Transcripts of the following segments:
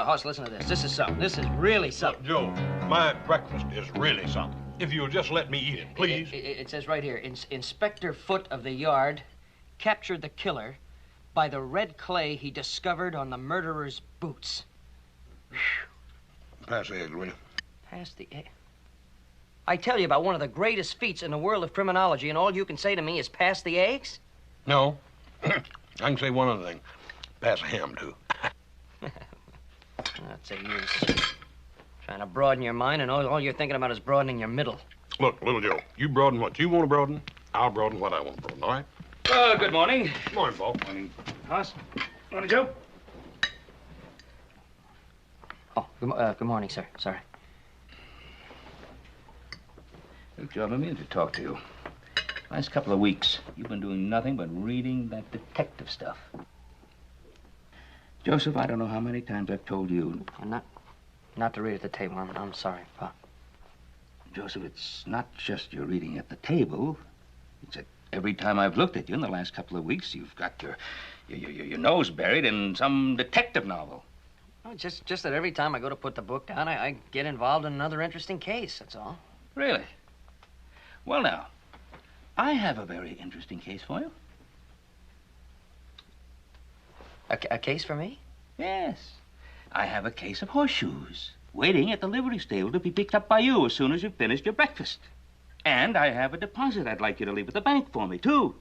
Hoss, listen to this. This is something. This is really something. Look, Joe, my breakfast is really something. If you'll just let me eat it, please. It says right here, Inspector Foote of the Yard captured the killer by the red clay he discovered on the murderer's boots. Pass the eggs, will you? Pass the egg. I tell you about one of the greatest feats in the world of criminology, and all you can say to me is pass the eggs? No. I can say one other thing. Pass a ham, too. That's a use. Trying to broaden your mind, and all you're thinking about is broadening your middle. Look, little Joe, you broaden what you want to broaden. I'll broaden what I want to broaden, all right? Good morning. Good morning, Paul. Morning, Hoss. Morning, Joe. Oh, good morning, sir. Sorry. Look, Joe, I'm in to talk to you. Last couple of weeks, you've been doing nothing but reading that detective stuff. Joseph, I don't know how many times I've told you. Not to read at the table. I'm sorry, Pa. Joseph, it's not just your reading at the table. It's that every time I've looked at you in the last couple of weeks, you've got your nose buried in some detective novel. Oh, just that every time I go to put the book down, I get involved in another interesting case, that's all. Really? Well, now, I have a very interesting case for you. A case for me? Yes. I have a case of horseshoes waiting at the livery stable to be picked up by you as soon as you've finished your breakfast. And I have a deposit I'd like you to leave at the bank for me, too.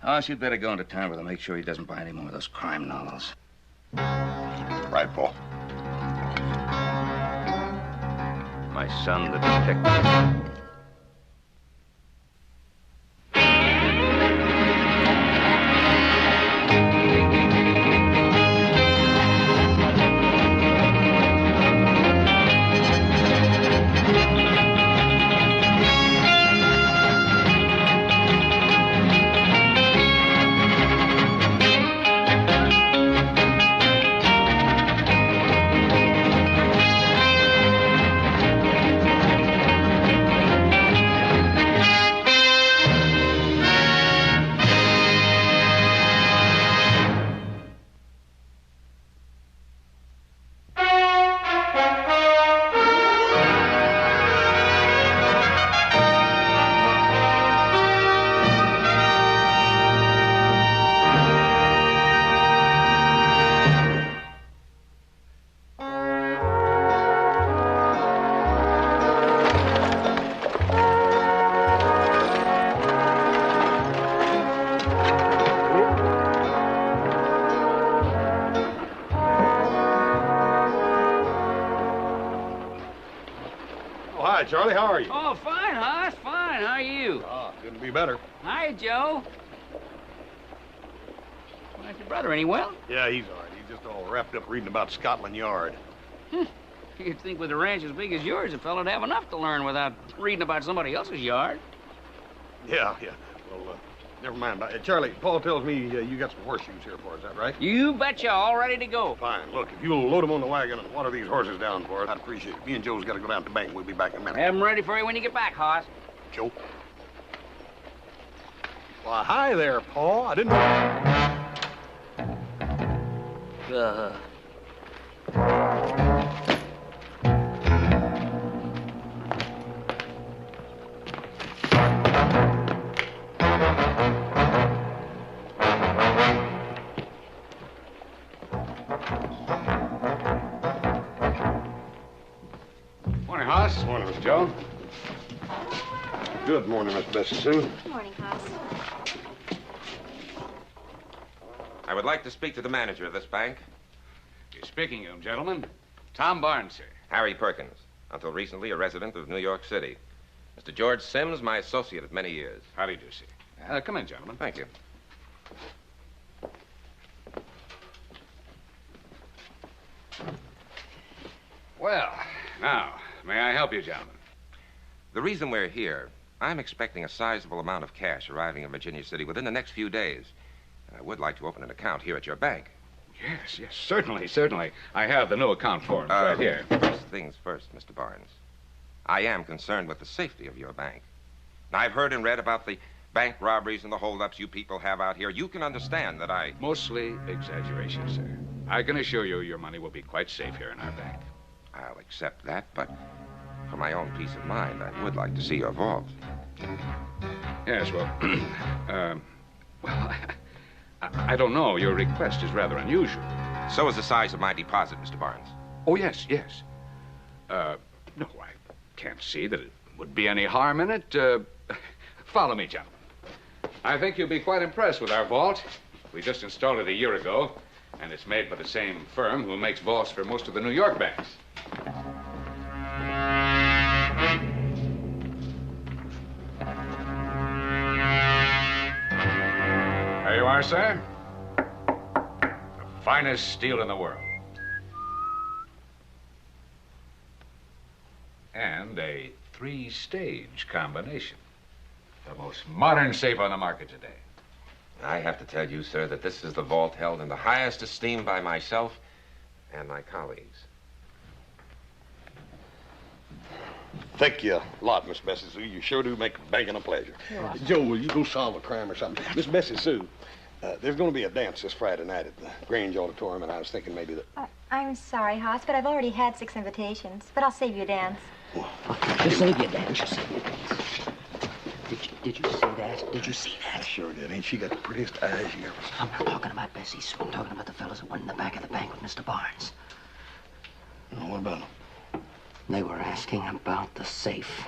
Oh, you'd better go into town with him. Make sure he doesn't buy any more of those crime novels. Right, Paul. My son, the detective. Hi, Charlie. How are you? Oh, fine, Hoss. Fine. How are you? Couldn't be better. Hi, Joe. How's your brother? Any well? Yeah, he's all right. He's just all wrapped up reading about Scotland Yard. You'd think with a ranch as big as yours, a fellow'd have enough to learn without reading about somebody else's yard. Yeah. Well, never mind. Charlie, Paul tells me you got some horseshoes here for us. Is that right? You betcha. All ready to go. Fine. Look, if you'll load them on the wagon and water these horses down for us, I'd appreciate it. Me and Joe's got to go down to the bank. We'll be back in a minute. Have them ready for you when you get back, Hoss. Joe? Well, hi there, Paul. I didn't... Morning, Hoss. Morning, Mr. Joe. Good morning, Miss Bessie Sue. Good morning, Hoss. I would like to speak to the manager of this bank. You're speaking of him, gentlemen. Tom Barnes, sir. Harry Perkins, until recently a resident of New York City. Mr. George Sims, my associate of many years. How do you do, sir? Come in, gentlemen. Thank you. Well, now, may I help you, gentlemen? The reason we're here, I'm expecting a sizable amount of cash arriving in Virginia City within the next few days. And I would like to open an account here at your bank. Yes, certainly. I have the new account forms right here. First things first, Mr. Barnes. I am concerned with the safety of your bank. Now, I've heard and read about the bank robberies and the holdups you people have out here. You can understand that Mostly exaggeration, sir. I can assure you your money will be quite safe here in our bank. I'll accept that, but for my own peace of mind, I would like to see your vault. Yes, well, well, I don't know. Your request is rather unusual. So is the size of my deposit, Mr. Barnes. Oh, yes, yes. No, I can't see that it would be any harm in it. Follow me, gentlemen. I think you'll be quite impressed with our vault. We just installed it a year ago, and it's made by the same firm who makes vaults for most of the New York banks. There you are, sir. The finest steel in the world. And a 3-stage combination. The most modern safe on the market today. I have to tell you, sir, that this is the vault held in the highest esteem by myself and my colleagues. Thank you a lot, Miss Bessie Sue. You sure do make banking a pleasure. Joe, will you go solve a crime or something? Miss Bessie Sue, there's going to be a dance this Friday night at the Grange Auditorium, and I was thinking maybe that... I'm sorry, Hoss, but I've already had 6 invitations. But I'll save you a dance. You save your dance. You save your dance. Did you see that? Did you see that? I sure did. Ain't she got the prettiest eyes you ever saw? I'm not talking about Bessie Sue. I'm talking about the fellas that went in the back of the bank with Mr. Barnes. Oh, what about them? They were asking about the safe.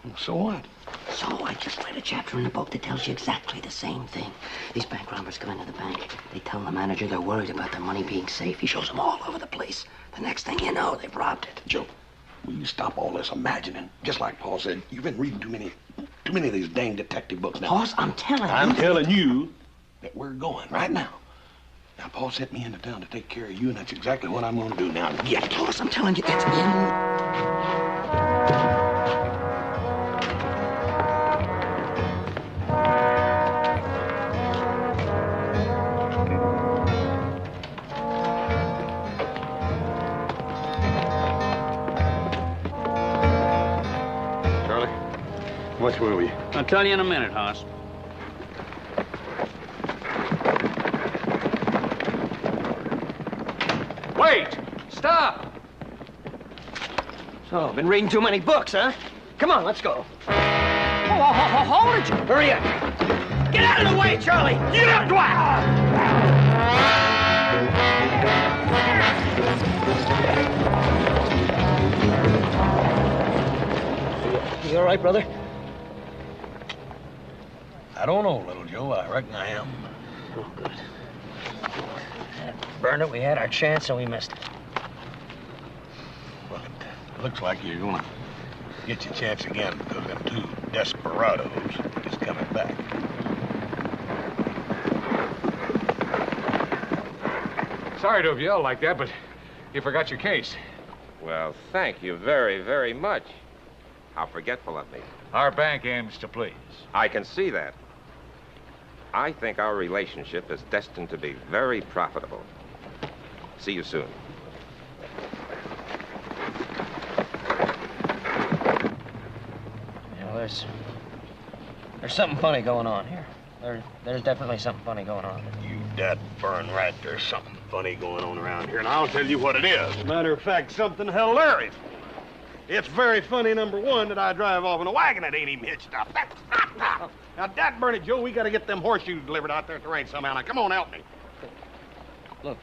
Well, so what? So I just read a chapter in the book that tells you exactly the same thing. These bank robbers come into the bank. They tell the manager they're worried about their money being safe. He shows them all over the place. The next thing you know, they've robbed it. Joe, will you stop all this imagining? Just like Paul said, you've been reading too many of these dang detective books now. Hoss, I'm telling you. I'm telling you that we're going right now. Now, Paul sent me into town to take care of you, and that's exactly what I'm going to do. Now, get. Hoss, I'm telling you, it's in. Charlie, which way were you? I'll tell you in a minute, Hoss. Wait! Stop! So, been reading too many books, huh? Come on, let's go. Hold it, you. Hurry up. Get out of the way, Charlie. Get up, Dwight. You all right, brother? I don't know, little Joe. I reckon I am. Oh, good. Burned it. We had our chance, and we missed it. Well, it looks like you're going to get your chance again because them 2 desperados is coming back. Sorry to have yelled like that, but you forgot your case. Well, thank you very, very much. How forgetful of me. Our bank aims to please. I can see that. I think our relationship is destined to be very profitable. See you soon. You know, there's something funny going on here. There's definitely something funny going on. You dead burn right. There's something funny going on around here, and I'll tell you what it is. Matter of fact, something hilarious. It's very funny, number one, that I drive off in a wagon that ain't even hitched up. Now, that burn it, Joe, we got to get them horseshoes delivered out there at the range somehow. Now, come on, help me. Look,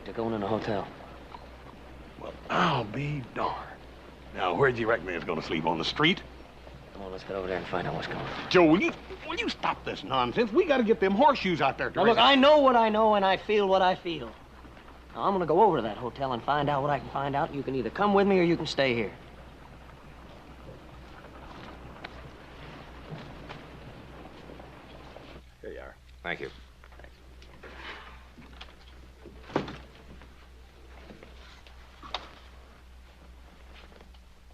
they're going in a hotel. Well, I'll be darned. Now, where do you reckon they're going to sleep? On the street? Come on, let's get over there and find out what's going on. Joe, will you stop this nonsense? We got to get them horseshoes out there. Now, look, I know what I know, and I feel what I feel. Now, I'm going to go over to that hotel and find out what I can find out. You can either come with me or you can stay here. Here you are. Thank you.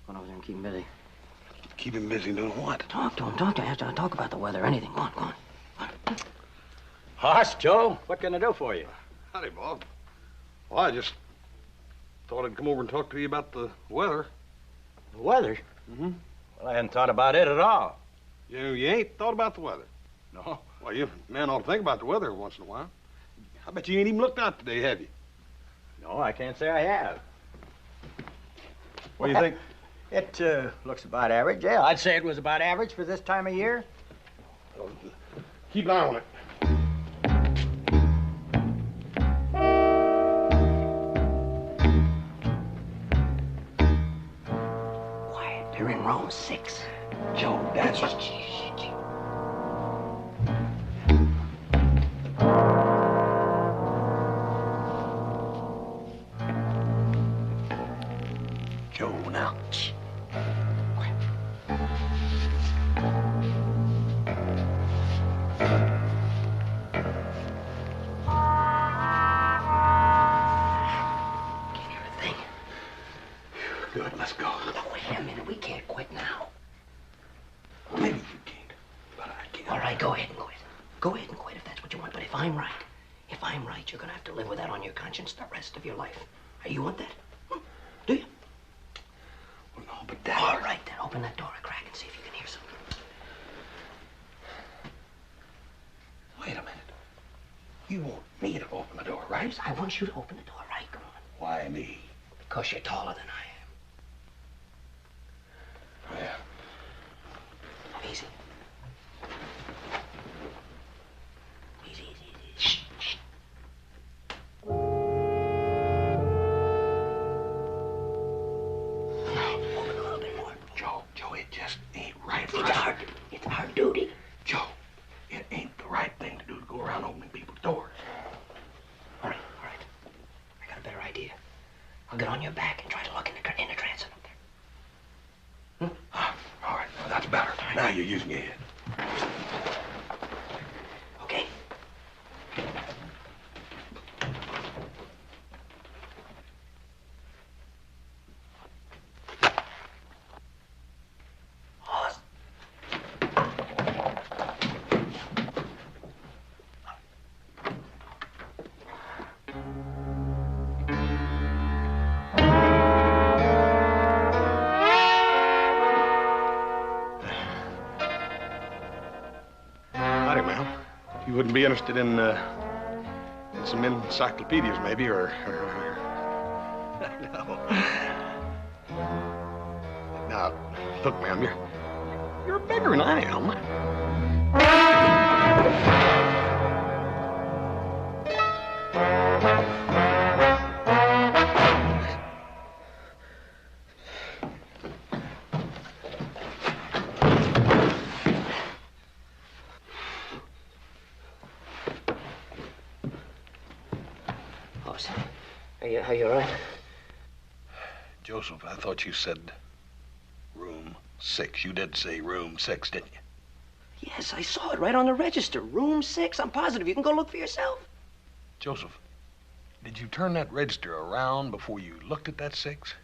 Go over there and keep him busy. Keep him busy doing what? Talk to him. Talk about the weather, anything. Go on. Hoss, Joe, what can I do for you? Howdy, Bob. Well, I just thought I'd come over and talk to you about the weather. The weather? Mm-hmm. Well, I hadn't thought about it at all. You ain't thought about the weather? No. Well, you men ought to think about the weather once in a while. I bet you ain't even looked out today, have you? No, I can't say I have. What do you think? It looks about average. Yeah, I'd say it was about average for this time of year. Well, keep an eye on it. Quiet. They're in room 6. Joe, that's what... Joe, now. Good, let's go. Oh, wait a minute. We can't quit now. Well, maybe you can't, but I can. All right, go ahead and quit. Go ahead and quit if that's what you want. But if I'm right, you're gonna have to live with that on your conscience the rest of your life. You want that? Do you? Well, no, but Dad... All right, then open that door a crack and see if you can hear something. Wait a minute. You want me to open the door, right? I want you to open the door, right? Come on. Why me? Because you're taller than I am. Yeah. Easy. Easy, easy, easy. Shh, shh. Open a little bit more. Joe, it just ain't right for It's us. it's our duty. Joe, it ain't the right thing to do to go around opening people's doors. All right. I got a better idea. I'll get on your back and try to look in the transom up there. All right, now that's better. Now you're using your head. Okay. Pause. Howdy, ma'am. You wouldn't be interested in some encyclopedias, maybe, or... No. Now, look, ma'am, you're bigger than I am. Boss, are you all right? Joseph, I thought you said room 6. You did say room 6, didn't you? Yes, I saw it right on the register. Room 6. I'm positive. You can go look for yourself. Joseph, did you turn that register around before you looked at that 6?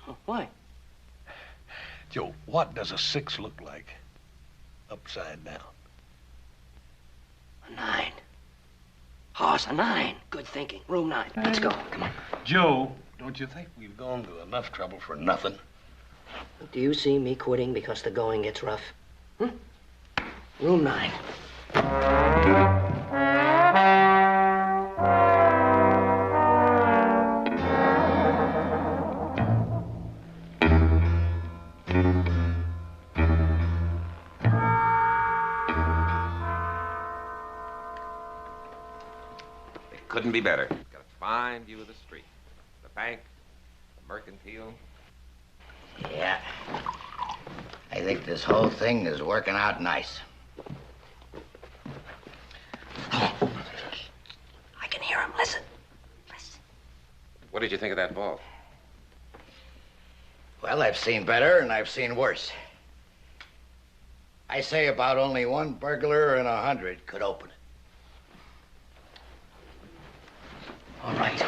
Oh, why? Joe, what does a 6 look like upside down? A 9. Hoss, a 9. Good thinking. Room 9. Let's go. Come on. Joe, don't you think we've gone to enough trouble for nothing? Do you see me quitting because the going gets rough? Room 9. It couldn't be better. Got a fine view of the street. The bank, the mercantile. Yeah. I think this whole thing is working out nice. I can hear him. Listen. What did you think of that vault? Well, I've seen better and I've seen worse. I say about only one burglar in 100 could open it. All right.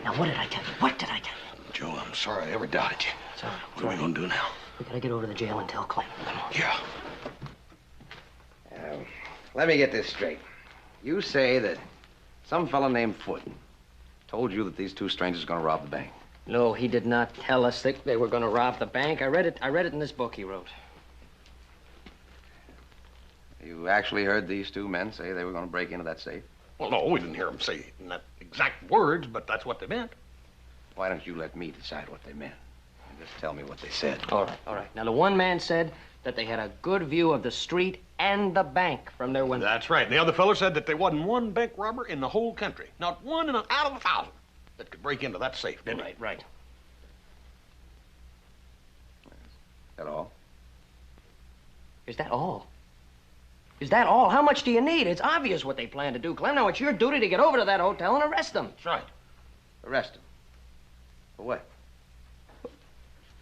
Now, what did I tell you? What did I tell you? Joe, I'm sorry I ever doubted you. It's all right. What are we going to do now? We gotta get over to the jail and tell Clem. Come on. Yeah. Let me get this straight. You say that some fella named Foote told you that these two strangers are going to rob the bank. No, he did not tell us that they were going to rob the bank. I read it in this book he wrote. You actually heard these two men say they were going to break into that safe? Well, no, we didn't hear them say it in that exact words, but that's what they meant. Why don't you let me decide what they meant? And just tell me what they said. All right, all right. Now, the one man said that they had a good view of the street and the bank from their window. That's right. And the other fellow said that there wasn't one bank robber in the whole country, not one out of 1,000, that could break into that safe, didn't he? Right. Is that all? Is that all? Is that all? How much do you need? It's obvious what they plan to do, Clem. Now, it's your duty to get over to that hotel and arrest them. That's right. Arrest them. For what?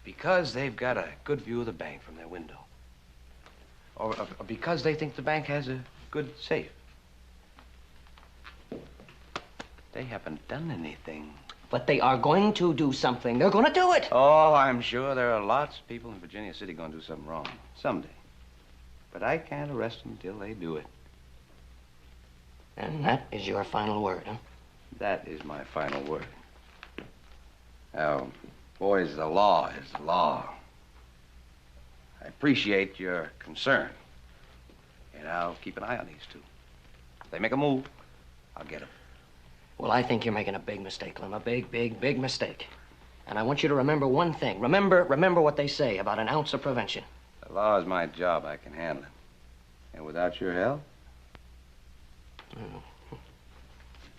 Because they've got a good view of the bank from their window. Or because they think the bank has a good safe. They haven't done anything. But they are going to do something. They're going to do it. Oh, I'm sure there are lots of people in Virginia City going to do something wrong someday. But I can't arrest them until they do it. And that is your final word, huh? That is my final word. Now, boys, the law is the law. I appreciate your concern. And I'll keep an eye on these two. If they make a move, I'll get them. Well, I think you're making a big mistake, Clem. A big, big, big mistake. And I want you to remember one thing. Remember what they say about an ounce of prevention. The law is my job. I can handle it. And without your help?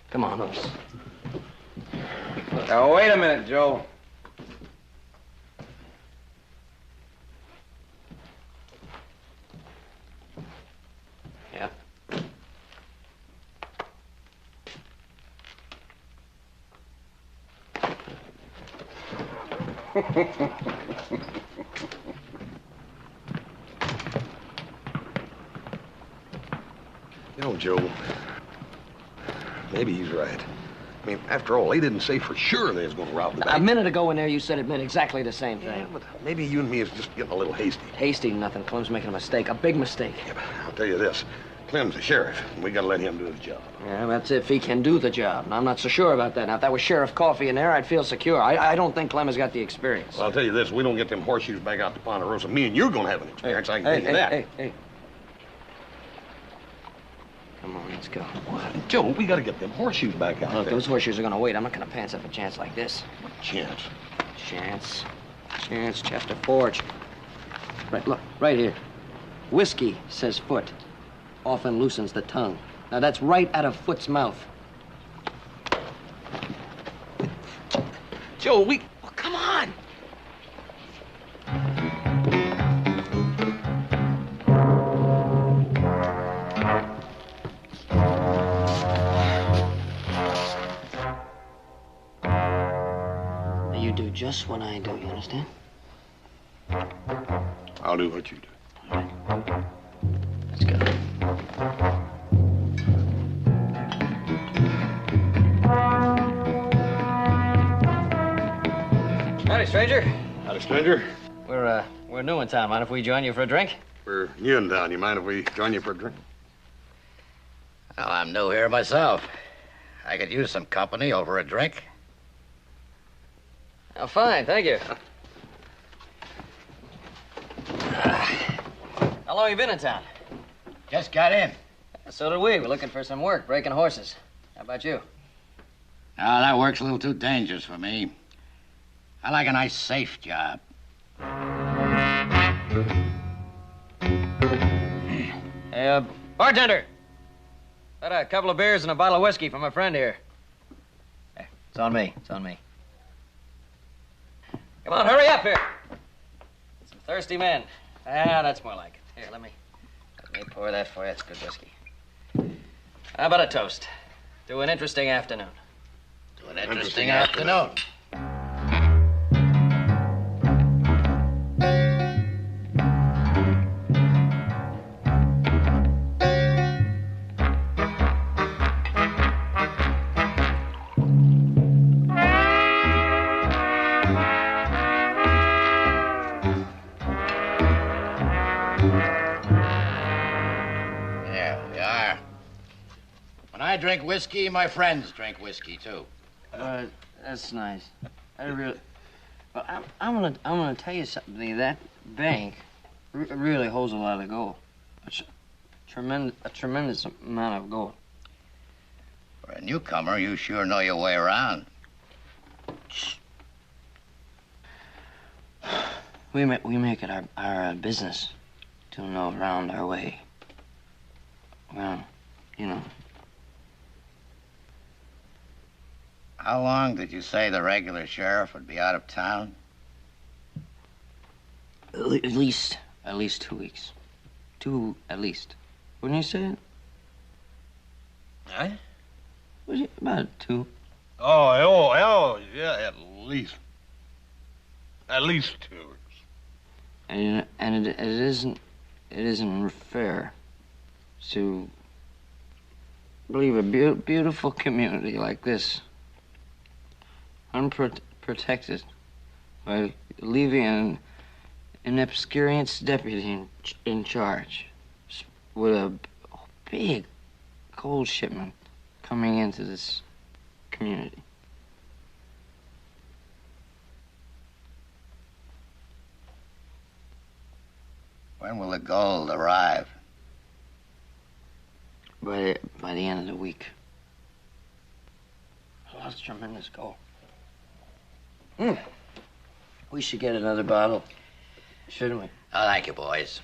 Come on, Otis. Now, wait a minute, Joe. Yeah? You know, Joe, maybe he's right. I mean, after all, they didn't say for sure they was going to rob the bank. A minute ago in there, you said it meant exactly the same thing. Yeah, but maybe you and me is just getting a little hasty. Hasty nothing. Clem's making a mistake. A big mistake. Yeah, but I'll tell you this. Clem's the sheriff, and we got to let him do his job. Yeah, that's if he can do the job. And I'm not so sure about that. Now, if that was Sheriff Coffee in there, I'd feel secure. I don't think Clem has got the experience. Well, I'll tell you this. We don't get them horseshoes back out to Ponderosa. Me and you're going to have an experience. I can tell you that. Hey. Come on, let's go. What? Joe, we got to get them horseshoes back out Look, there. those horseshoes are going to wait. I'm not going to pants up a chance like this. Chance. Chance, Chester Forge. Right, look, right here. Whiskey, says Foot, often loosens the tongue. Now, that's right out of Foot's mouth. Joe, Oh, come on! You do just what I do, you understand? I'll do what you do. All right. Let's go. Howdy, stranger. Howdy, stranger. We're new in town. Mind if we join you for a drink? We're new in town. You mind if we join you for a drink? Well, I'm new here myself. I could use some company over a drink. Oh, fine, thank you. How long you been in town? Just got in. So did we. We're looking for some work, breaking horses. How about you? Now, that work's a little too dangerous for me. I like a nice, safe job. Hey, bartender! Got a couple of beers and a bottle of whiskey for my friend here. Hey, it's on me. Come on, hurry up here. Some thirsty men. Ah, that's more like it. Here, let me pour that for you. It's good whiskey. How about a toast? To an interesting afternoon. To an interesting afternoon. I drink whiskey, my friends drink whiskey, too. That's nice. I really... Well, I'm gonna tell you something. That bank really holds a lot of gold. a tremendous amount of gold. For a newcomer, you sure know your way around. We make it our business to know around our way. Well, you know. How long did you say the regular sheriff would be out of town? At least 2 weeks. 2 at least. Wouldn't you say it? Huh? Was it about 2? Oh, yeah, at least. At least 2 weeks. And it isn't fair to leave a beautiful community like this unprotected by leaving an inexperienced deputy in charge with a big gold shipment coming into this community. When will the gold arrive? By the end of the week. Oh, that's tremendous gold. We should get another bottle, shouldn't we? Oh, thank you, boys.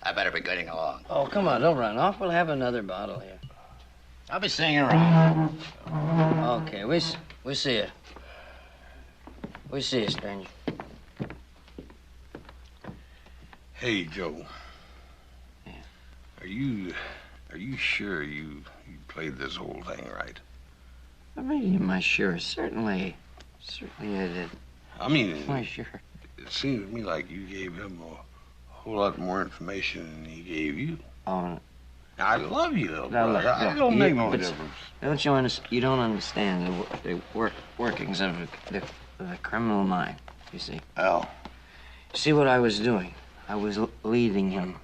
I better be getting along. Oh, come on, don't run off. We'll have another bottle here. I'll be singing around. Okay, we see you. We see you, stranger. Hey, Joe. Yeah. Are you sure you played this whole thing right? I mean, am I sure? Certainly I did. I mean, Am I sure? it seems to me like you gave him a whole lot more information than he gave you. Oh, I love you, little no, brother. look, It don't make no but difference. You don't understand the workings of the criminal mind, you see. Oh. See what I was doing? I was leading him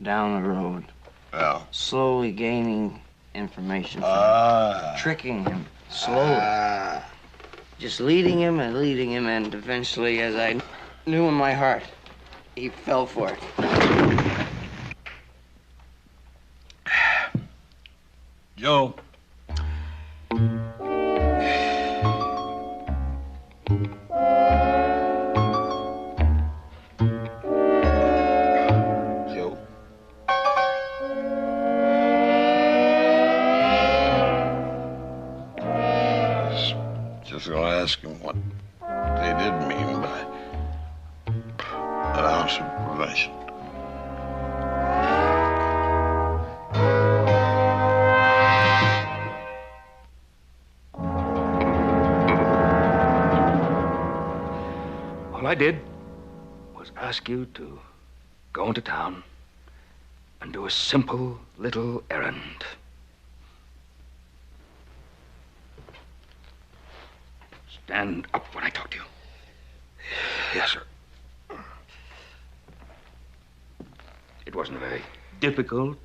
down the road, Oh. slowly gaining information from him, tricking him slowly. Just leading him, and eventually, as I knew in my heart, he fell for it. Joe. Joe. Just gonna ask him what they did mean by an ounce of prevention. All I did was ask you to go into town and do a simple little errand. Stand up when I talk to you. Yes, sir. It wasn't a very difficult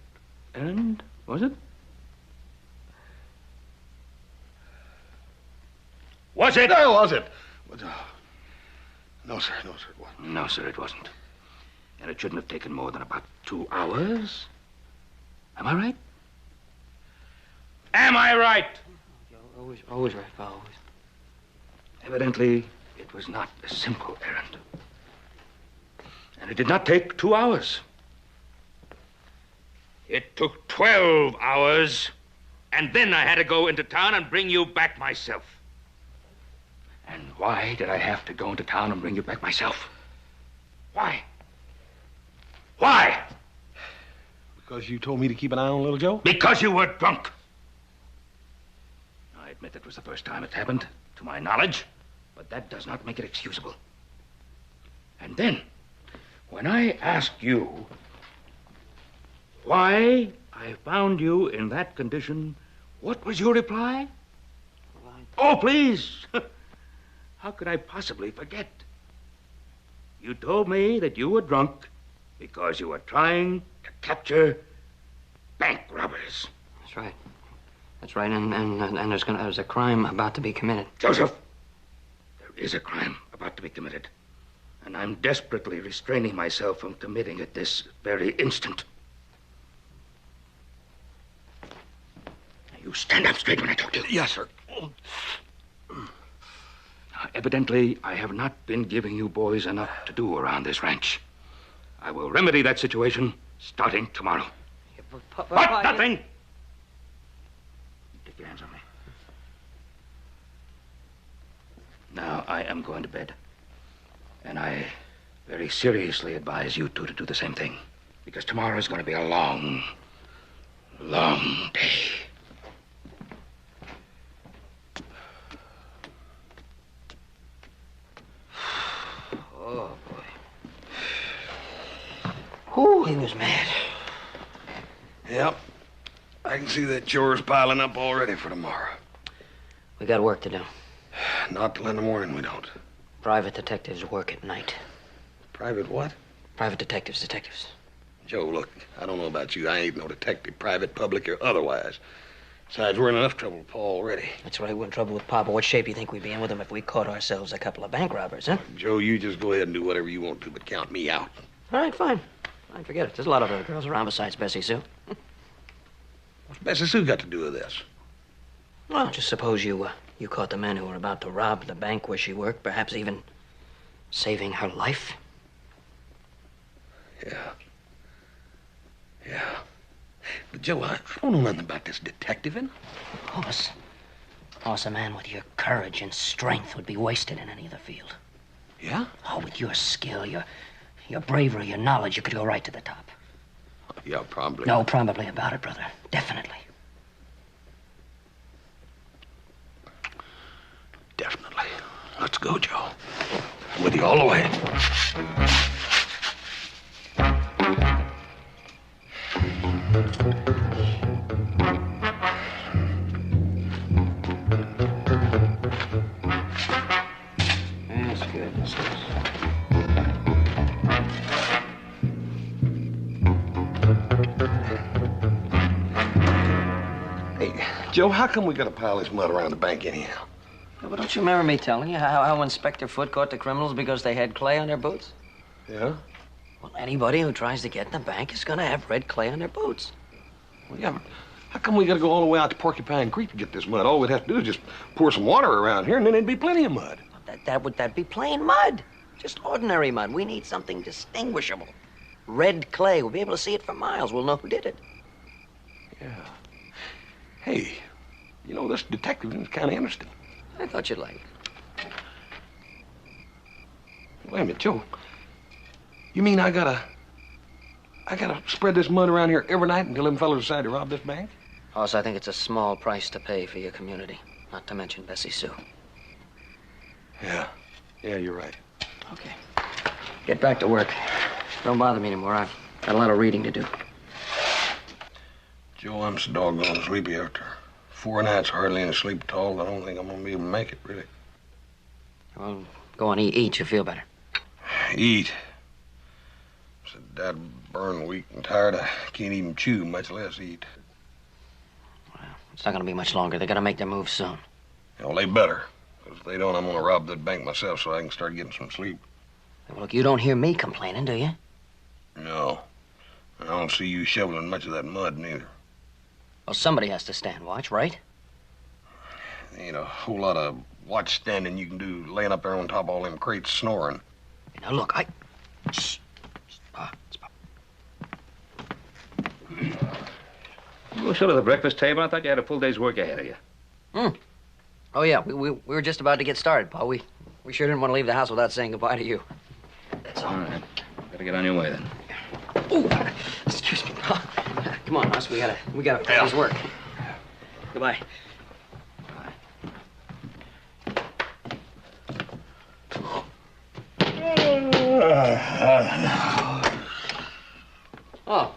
errand, was it? Was it? There was it. No, sir, it wasn't. No, sir, it wasn't. And it shouldn't have taken more than about 2 hours. Am I right? Am I right? Always right, pal, always. Evidently, it was not a simple errand. And it did not take 2 hours. It took 12 hours, and then I had to go into town and bring you back myself. And why did I have to go into town and bring you back myself? Why? Why? Because you told me to keep an eye on little Joe? Because you were drunk. I admit it was the first time it's happened, to my knowledge, but that does not make it excusable. And then, when I asked you why I found you in that condition, what was your reply? Oh, please. How could I possibly forget? You told me that you were drunk because you were trying to capture bank robbers. That's right. That's right, and there's a crime about to be committed. Joseph, there is a crime about to be committed, and I'm desperately restraining myself from committing it this very instant. You stand up straight when I talk to you. Yes, sir. Now, evidently, I have not been giving you boys enough to do around this ranch. I will remedy that situation starting tomorrow. What? Nothing! Take your hands on me. Now, I am going to bed. And I very seriously advise you two to do the same thing. Because tomorrow is going to be a long, long day. Oh, boy. Ooh, he was mad. Yep. I can see that chores piling up already for tomorrow. We got work to do. Not till in the morning we don't. Private detectives work at night. Private what? Private detectives. Joe, look, I don't know about you. I ain't no detective, private, public, or otherwise. Besides, we're in enough trouble with Paul already. That's right, we're in trouble with Papa. What shape do you think we'd be in with him if we caught ourselves a couple of bank robbers, huh? Joe, you just go ahead and do whatever you want to, but count me out. All right, fine. Fine, forget it. There's a lot of other girls around besides Bessie Sue. What's Bessie Sue got to do with this? Well, just suppose you caught the men who were about to rob the bank where she worked, perhaps even saving her life. Yeah. But, Joe, I don't know nothing about this detectiving. Hoss, a man with your courage and strength would be wasted in any other field. Yeah? Oh, with your skill, your bravery, your knowledge, you could go right to the top. Yeah, probably. No probably about it, brother. Definitely. Definitely. Let's go, Joe. I'm with you all the way. That's good. Hey, Joe, how come we got to pile this mud around the bank anyhow? Yeah, but don't you remember me telling you how Inspector Foote caught the criminals because they had clay on their boots? Yeah? Well, anybody who tries to get in the bank is going to have red clay on their boots. Well, yeah, but how come we got to go all the way out to Porcupine Creek to get this mud? All we'd have to do is just pour some water around here, and then there'd be plenty of mud. That'd be plain mud. Just ordinary mud. We need something distinguishable. Red clay. We'll be able to see it for miles. We'll know who did it. Yeah. Hey, you know, this detective is kind of interesting. I thought you'd like it. Wait a minute, Joe. You mean I gotta spread this mud around here every night until them fellas decide to rob this bank? Hoss, I think it's a small price to pay for your community. Not to mention Bessie Sue. Yeah. Yeah, you're right. Okay. Get back to work. Don't bother me anymore. I've got a lot of reading to do. Joe, I'm so doggone sleepy after 4 nights hardly any sleep at all. I don't think I'm gonna be able to make it, really. Well, go on, eat. You feel better. Eat. So dad burn, weak and tired. I can't even chew, much less eat. Well, it's not going to be much longer. They got to make their move soon. Well, they better. Because if they don't, I'm going to rob that bank myself so I can start getting some sleep. Well, look, you don't hear me complaining, do you? No. I don't see you shoveling much of that mud, neither. Well, somebody has to stand watch, right? There ain't a whole lot of watch standing you can do laying up there on top of all them crates snoring. Now, look, Shh. Pa. You go show to the breakfast table? I thought you had a full day's work ahead of you. Oh, yeah, we were just about to get started, Pa. We sure didn't want to leave the house without saying goodbye to you. That's all. All right. Better get on your way, then. Oh, excuse me, Pa. Come on, Hoss. We gotta finish this work. Goodbye. Oh.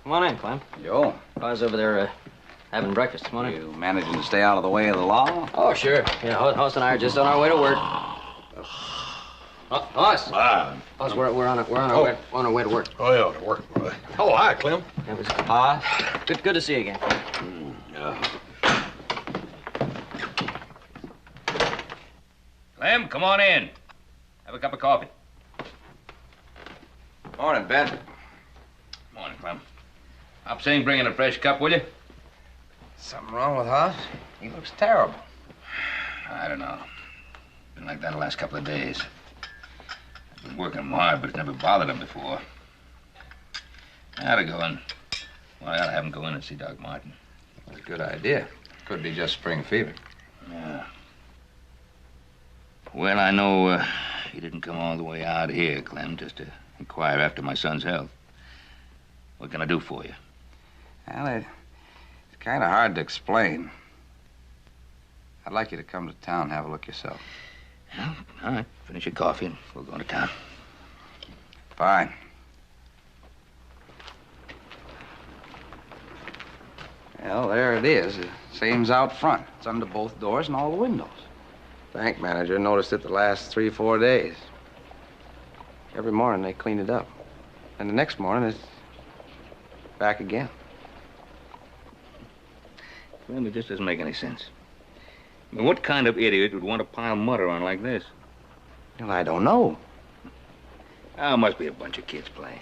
Come on in, Clem. Joe, I was over there having breakfast. Come on in. you managing to stay out of the way of the law? Oh, sure. Yeah, Hoss and I are just on our way to work. Hoss. Hoss, we're on our way to work. Oh, yeah, to work. Oh, hi, Clem. It was good to see you again. Clem, come on in. Have a cup of coffee. Morning, Ben. Morning, Clem. Hop Sing, bring in a fresh cup, will you? Something wrong with Hoss? He looks terrible. I don't know. Been like that the last couple of days. I've been working him hard, but it's never bothered him before. I ought to go in. Well, I ought to have him go in and see Doc Martin. That's a good idea. Could be just spring fever. Yeah. Well, I know he didn't come all the way out here, Clem, just to inquire after my son's health. What can I do for you? Well, it's kind of hard to explain. I'd like you to come to town and have a look yourself. Well, all right. Finish your coffee and we'll go to town. Fine. Well, there it is. The same's out front. It's under both doors and all the windows. Bank manager noticed it the last 3-4 days. Every morning they clean it up. And the next morning it's back again. Clem, it just doesn't make any sense. I mean, what kind of idiot would want to pile mud around like this? Well, I don't know. Oh, it must be a bunch of kids playing.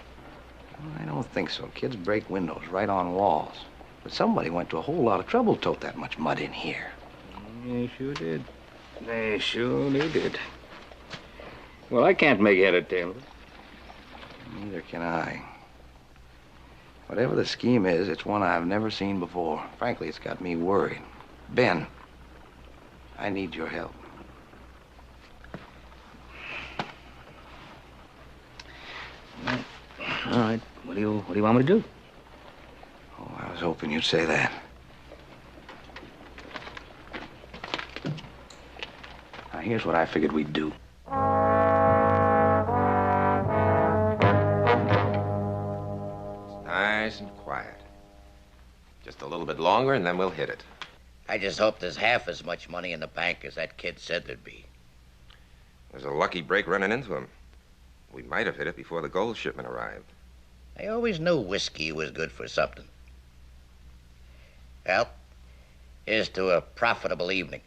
Well, I don't think so. Kids break windows right on walls. But somebody went to a whole lot of trouble to tote that much mud in here. They sure did. They surely did. Well, I can't make head or tail of it. Neither can I. Whatever the scheme is, it's one I've never seen before. Frankly, it's got me worried. Ben, I need your help. Well, all right. What do you want me to do? Oh, I was hoping you'd say that. Now, here's what I figured we'd do. Nice and quiet. Just a little bit longer, and then we'll hit it. I just hope there's half as much money in the bank as that kid said there'd be. There's a lucky break running into him. We might have hit it before the gold shipment arrived. I always knew whiskey was good for something. Well, here's to a profitable evening.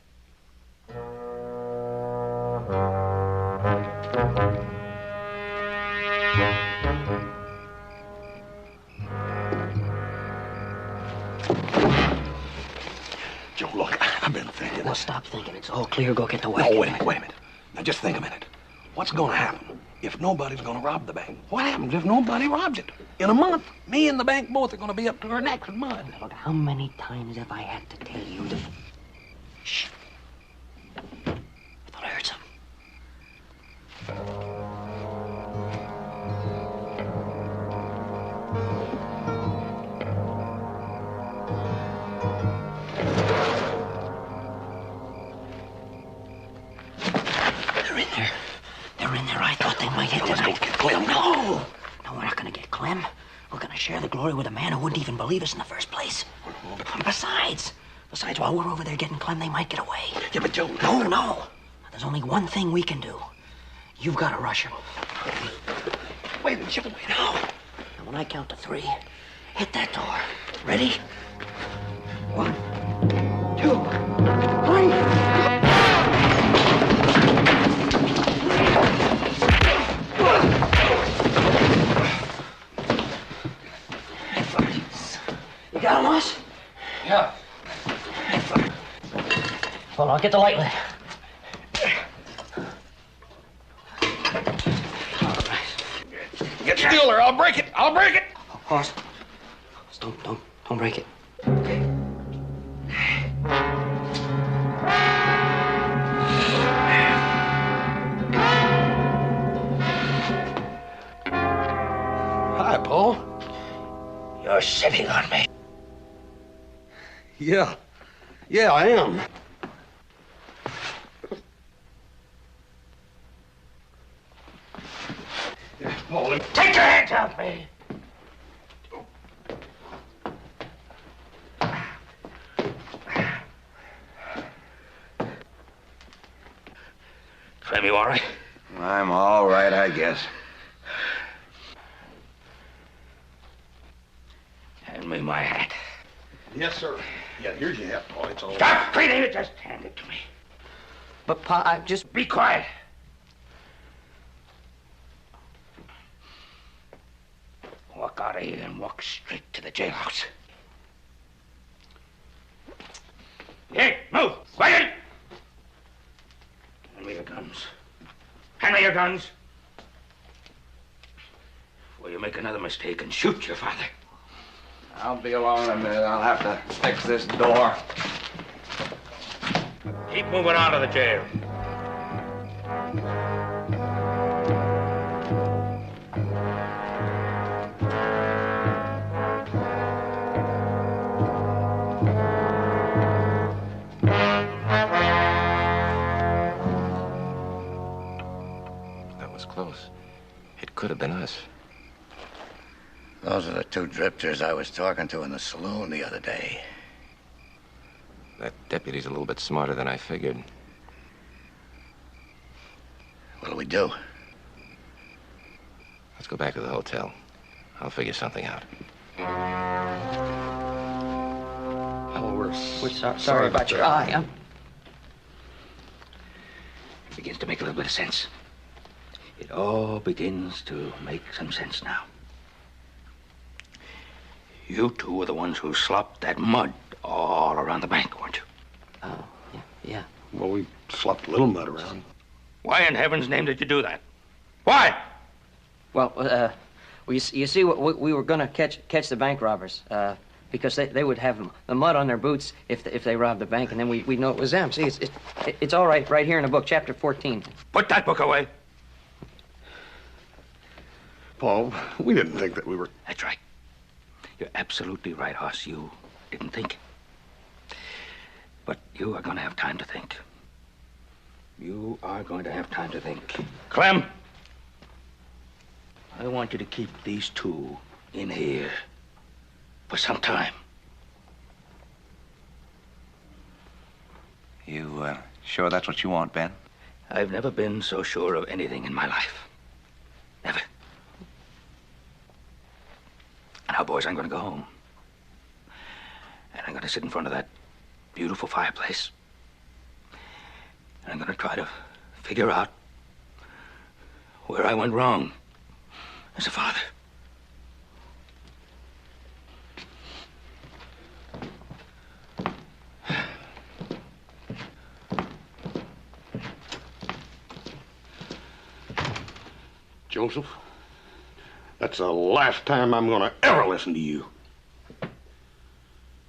Joe, look, I've been thinking. Well, stop thinking. It's all clear. Go get the wagon. Oh, wait a minute. Now, just think a minute. What's going to happen if nobody's going to rob the bank? What happens if nobody robs it? In a month, me and the bank both are going to be up to our necks in mud. Look, how many times have I had to tell you that... Shh. I thought I heard something. They're in there. I thought they might hit Let's go tonight. get Clem. No, we're not going to get Clem. We're going to share the glory with a man who wouldn't even believe us in the first place. Besides, while we're over there getting Clem, they might get away. Yeah, but Joe... No. There's only one thing we can do. You've got to rush him. Wait a minute, Joe, wait. Now, when I count to 3, hit that door. Ready? 1, 2, 3. You got him, Moss? Yeah. Hold on, get the light lit. Get still or I'll break it. I'll break it. Hoss, don't break it. Hi, Paul. You're sitting on me. Yeah, I am. Yeah, Paul, Take your hands off me. Clem, you all right? I'm all right, I guess. Hand me my hat. Yes, sir. Yeah, here's your hat, Paul. It's all Stop breathing it. Just hand it to me. But, Pa, I just... Be quiet. Walk out of here and walk straight to the jailhouse. Hey, move! Wagon! Hand me your guns. Hand me your guns. Before you make another mistake and shoot your father. I'll be along in a minute. I'll have to fix this door. Keep moving out of the jail. That was close. It could have been us. Those are the two drifters I was talking to in the saloon the other day. That deputy's a little bit smarter than I figured. What do we do? Let's go back to the hotel. I'll figure something out. Oh, we're sorry about your eye, huh? It begins to make a little bit of sense. It all begins to make some sense now. You two were the ones who slopped that mud all around the bank, weren't you? Oh, yeah. Well, we slopped a little mud around. Why in heaven's name did you do that? Why? Well, you see, we were going to catch the bank robbers because they would have the mud on their boots if they robbed the bank, and then we'd know it was them. See, it's all right here in the book, chapter 14. Put that book away. Paul, we didn't think that we were... That's right. You're absolutely right, Hoss. You didn't think. But you are going to have time to think. You are going to have time to think. Clem! I want you to keep these two in here for some time. You sure that's what you want, Ben? I've never been so sure of anything in my life. Never. And now, boys, I'm going to go home. And I'm going to sit in front of that beautiful fireplace. And I'm going to try to figure out where I went wrong as a father. Joseph, that's the last time I'm going to ever listen to you.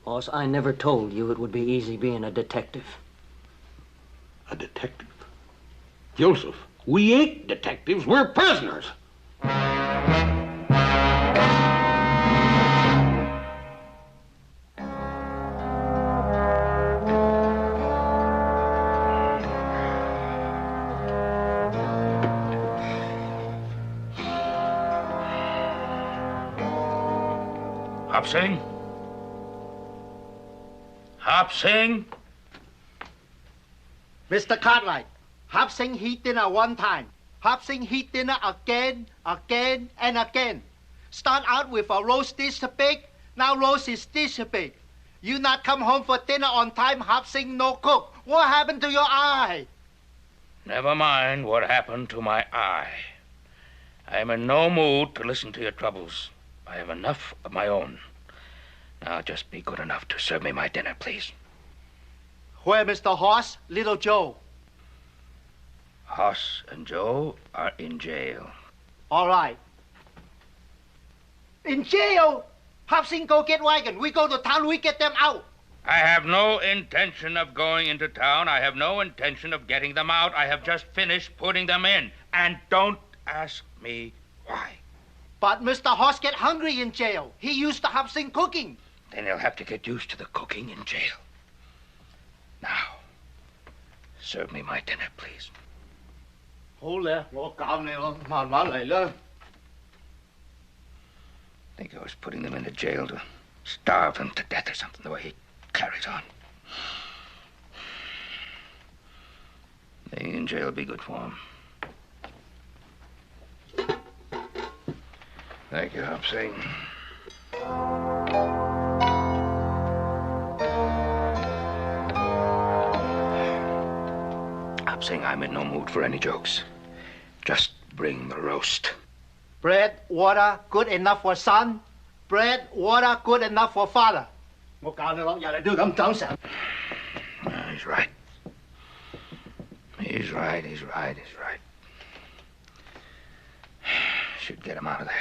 Boss, I never told you it would be easy being a detective. A detective? Joseph, we ain't detectives. We're prisoners. Hop Sing? Hop Sing? Mr. Cartwright, Hop Sing heat dinner one time. Hop Sing heat dinner again, and again. Start out with a roast dish big, now roast is dish big. You not come home for dinner on time, Hop Sing no cook. What happened to your eye? Never mind what happened to my eye. I am in no mood to listen to your troubles. I have enough of my own. Now just be good enough to serve me my dinner, please. Where Mr. Hoss, little Joe? Hoss and Joe are in jail. All right. In jail? Hop Sing go get wagon. We go to town, we get them out. I have no intention of going into town. I have no intention of getting them out. I have just finished putting them in. And don't ask me why. But Mr. Hoss get hungry in jail. He used to Hop Sing cooking. Then he'll have to get used to the cooking in jail. Now, serve me my dinner, please. Hold there. Think I was putting them into jail to starve them to death or something, the way he carries on. Being in jail will be good for him. Thank you, Hop Sing. Hop Sing, I'm in no mood for any jokes. Just bring the roast. Bread, water, good enough for son. Bread, water, good enough for father. He's right. He's right. Should get him out of there.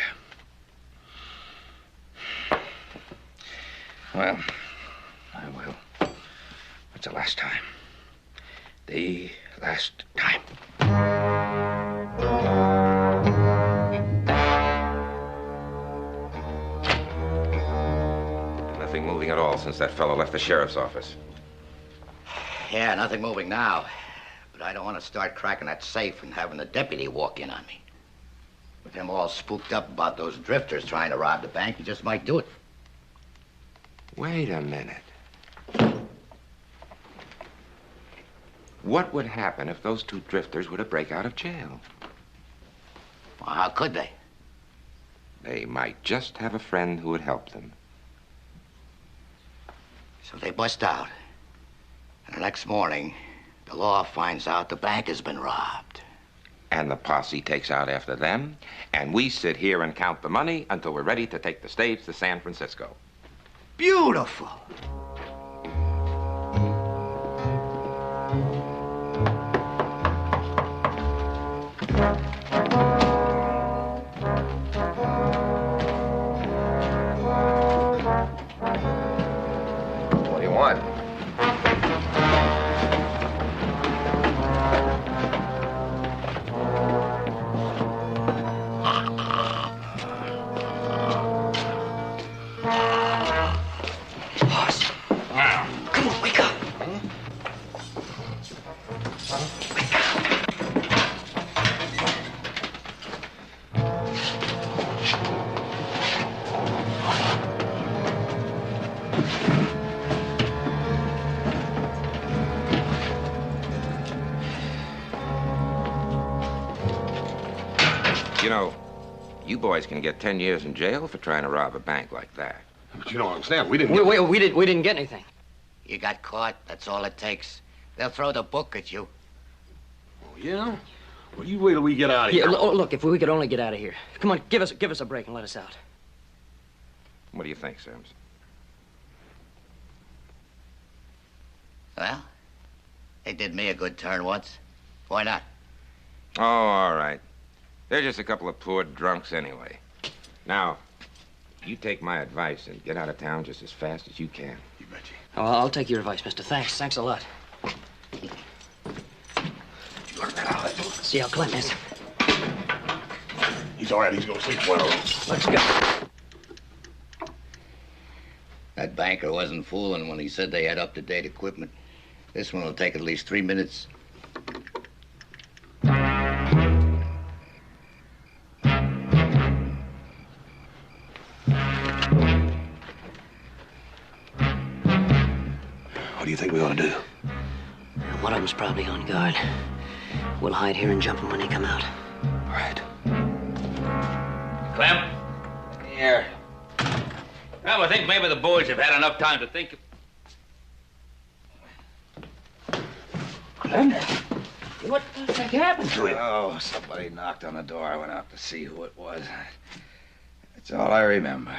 Well, I will. It's the last time. The last time. Nothing moving at all since that fellow left the sheriff's office. Yeah, nothing moving now. But I don't want to start cracking that safe and having the deputy walk in on me. With him all spooked up about those drifters trying to rob the bank, he just might do it. Wait a minute. What would happen if those two drifters were to break out of jail? Well, how could they? They might just have a friend who would help them. So they bust out. And the next morning, the law finds out the bank has been robbed. And the posse takes out after them, and we sit here and count the money until we're ready to take the stage to San Francisco. Beautiful. What do you want? Come on, wake up. You know, you boys can get 10 years in jail for trying to rob a bank like that. But you don't understand. We didn't. We didn't get anything. You got caught, that's all it takes. They'll throw the book at you. Oh, yeah? Well, you wait till we get out of Yeah, here. look, if we could only get out of here. Come on, give us a break and let us out. What do you think, Sims? Well, they did me a good turn once. Why not? Oh, all right. They're just a couple of poor drunks anyway. Now, you take my advice and get out of town just as fast as you can. You betcha. Oh, I'll take your advice, mister. Thanks a lot. See how Clem is. He's all right. He's going to sleep well. Let's go. That banker wasn't fooling when he said they had up-to-date equipment. This one will take at least 3 minutes. What do you think we ought to do? One of them's probably on guard. We'll hide here and jump them when they come out. All right. Clem? Here. Well, I think maybe the boys have had enough time to think. Clem? What the heck happened to him? Oh, somebody knocked on the door. I went out to see who it was. That's all I remember.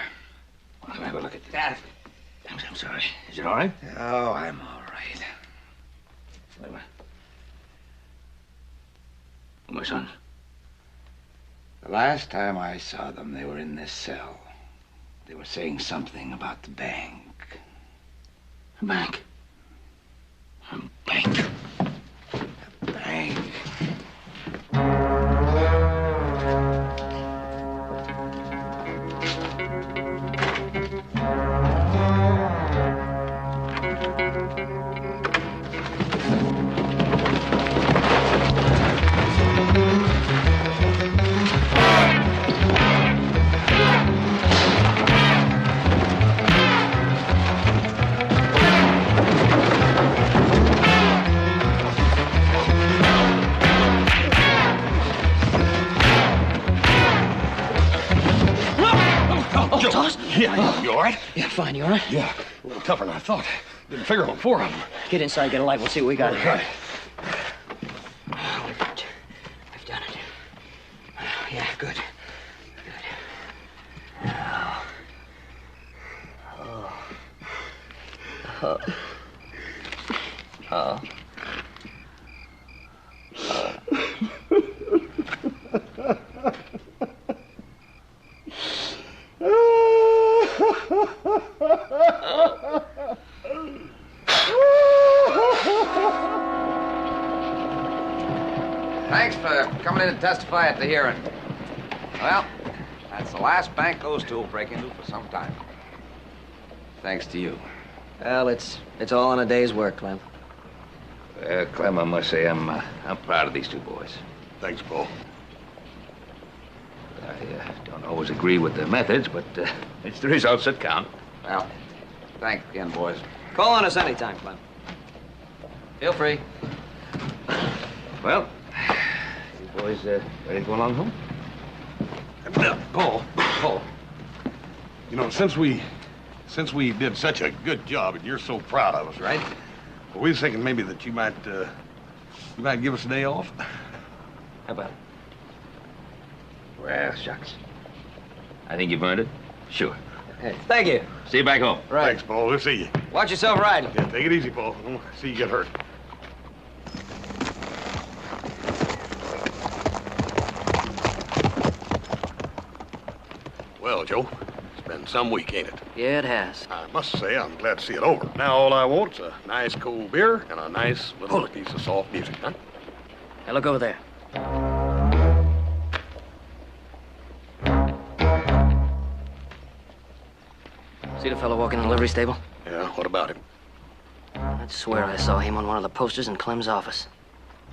Well, have a look at that. I'm sorry. Is it all right? Oh, I'm all right. Wait. My son. The last time I saw them, they were in this cell. They were saying something about the bank. A bank? A bank? The bank. Yeah, you all right? Yeah, fine. You all right? Yeah, a little tougher than I thought. Didn't figure on 4 of them. Get inside, get a light. We'll see what we got. Right. We've done it. Yeah, good. Good. Now. Oh. Thanks for coming in to testify at the hearing. Well, that's the last bank those two will break into for some time. Thanks to you. Well, it's all in a day's work, Clem. Clem, I must say I'm proud of these two boys. Thanks, Paul. I don't always agree with the methods, but it's the results that count. Well, thanks again, boys. Call on us anytime, Clem. Feel free. Well, you boys ready to go along home? Paul. You know, since we did such a good job and you're so proud of us, right? Well, we was thinking maybe that you might give us a day off. How about it? Well, shucks. I think you've earned it. Sure. Hey, thank you. See you back home. Right. Thanks, Paul. We'll see you. Watch yourself riding. Yeah, take it easy, Paul. I don't want to see you get hurt. Well, Joe, it's been some week, ain't it? Yeah, it has. I must say, I'm glad to see it over. Now all I want's a nice cold beer and a nice little piece of soft music, huh? Now look over there. See the fellow walking in the livery stable? Yeah, what about him? I'd swear I saw him on one of the posters in Clem's office.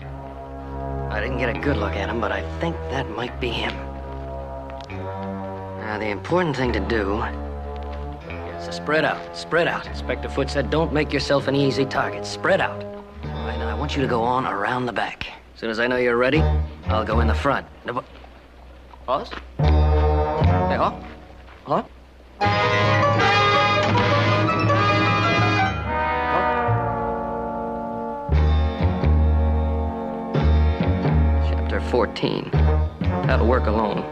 I didn't get a good look at him, but I think that might be him. Now, the important thing to do is to spread out. Spread out. Inspector Foote said don't make yourself an easy target. Spread out. All right, now I want you to go on around the back. As soon as I know you're ready, I'll go in the front. Now, pause. Hey, huh? Huh? Chapter 14. How to work alone.